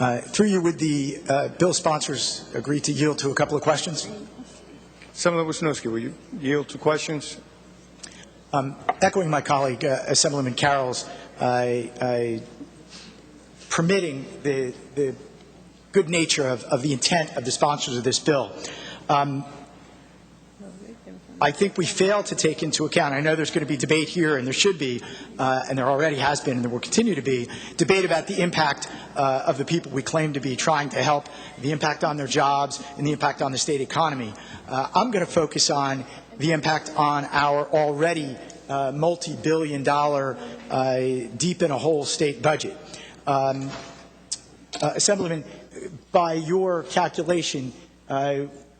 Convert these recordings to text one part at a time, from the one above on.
Through you, would the bill sponsors agree to yield to a couple of questions? Senator Wisniewski, will you yield to questions? Echoing my colleague, Assemblyman Carroll's, permitting the good nature of the intent of the sponsors of this bill. I think we fail to take into account, I know there's going to be debate here, and there should be, and there already has been, and there will continue to be, debate about the impact of the people we claim to be trying to help, the impact on their jobs, and the impact on the state economy. I'm going to focus on the impact on our already multi-billion-dollar, deep-in-a-hole state budget. Assemblyman, by your calculation,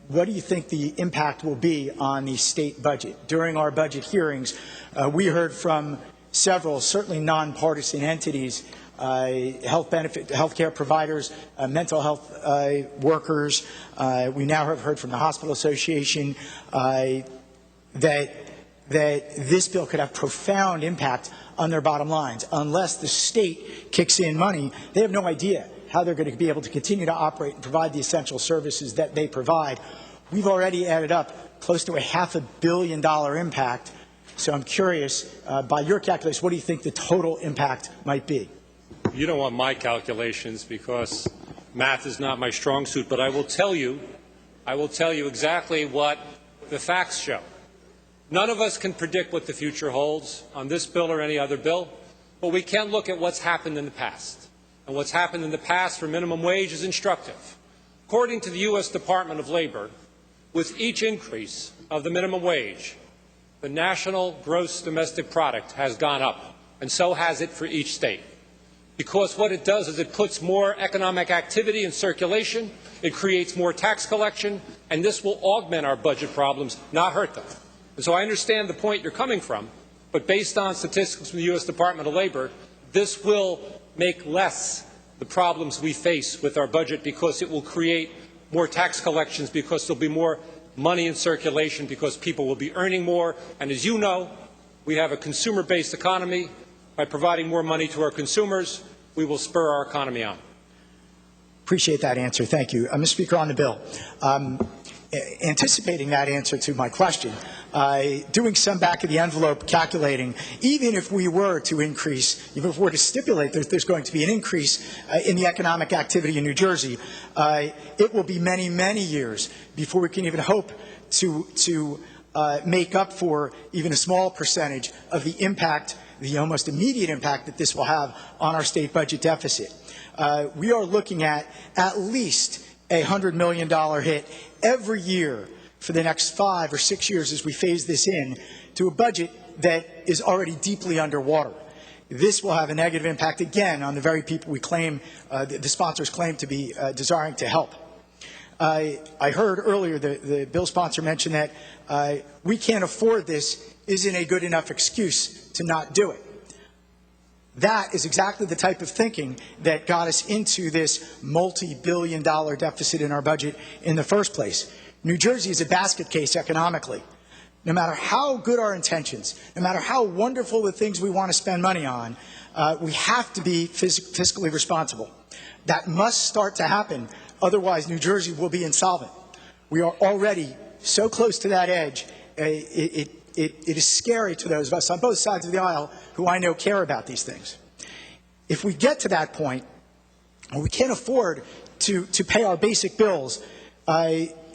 what do you think the impact will be on the state budget? During our budget hearings, we heard from several, certainly nonpartisan entities, health care providers, mental health workers. We now have heard from the Hospital Association that this bill could have profound impact on their bottom lines. Unless the state kicks in money, they have no idea how they're going to be able to continue to operate and provide the essential services that they provide. We've already added up close to a $500 million impact. So I'm curious, by your calculations, what do you think the total impact might be? You don't want my calculations because math is not my strong suit, but I will tell you exactly what the facts show. None of us can predict what the future holds on this bill or any other bill, but we can look at what's happened in the past. And what's happened in the past for minimum wage is instructive. According to the U.S. Department of Labor, with each increase of the minimum wage, the national gross domestic product has gone up, and so has it for each state. Because what it does is it puts more economic activity in circulation, it creates more tax collection, and this will augment our budget problems, not hurt them. And so I understand the point you're coming from, but based on statistics from the U.S. Department of Labor, this will make less the problems we face with our budget because it will create more tax collections, because there will be more money in circulation, because people will be earning more. And as you know, we have a consumer-based economy. By providing more money to our consumers, we will spur our economy on. Appreciate that answer. Thank you. Mr. Speaker, on the bill, anticipating that answer to my question, doing some back-of-the-envelope calculating, even if we were to increase, even if we were to stipulate that there's going to be an increase in the economic activity in New Jersey, it will be many, many years before we can even hope to make up for even a small percentage of the impact, the almost immediate impact that this will have on our state budget deficit. We are looking at least a $100 million hit every year for the next 5 or 6 years as we phase this in to a budget that is already deeply underwater. This will have a negative impact again on the very people we claim, the sponsors claim to be desiring to help. I heard earlier the bill sponsor mention that we can't afford this isn't a good enough excuse to not do it. That is exactly the type of thinking that got us into this multi-billion-dollar deficit in our budget in the first place. New Jersey is a basket case economically. No matter how good our intentions, no matter how wonderful the things we want to spend money on, we have to be fiscally responsible. That must start to happen. Otherwise, New Jersey will be insolvent. We are already so close to that edge. It is scary to those of us on both sides of the aisle who I know care about these things. If we get to that point where we can't afford to pay our basic bills,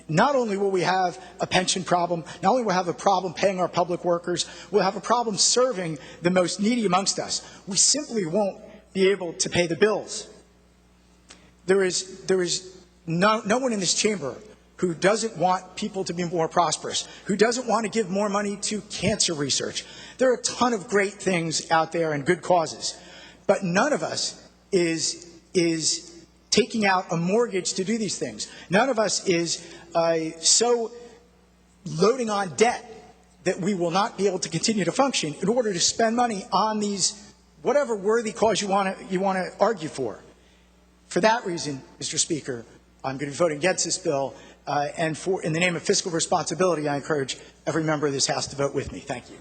not only will we have a pension problem, not only will we have a problem paying our public workers, we'll have a problem serving the most needy amongst us. We simply won't be able to pay the bills. There is no one in this chamber who doesn't want people to be more prosperous, who doesn't want to give more money to cancer research. There are a ton of great things out there and good causes, but none of us is taking out a mortgage to do these things. None of us is so loading on debt that we will not be able to continue to function in order to spend money on these, whatever worthy cause you want to argue for. For that reason, Mr. Speaker, I'm going to be voting against this bill. And in the name of fiscal responsibility, I encourage every member of this House to vote with me. Thank you.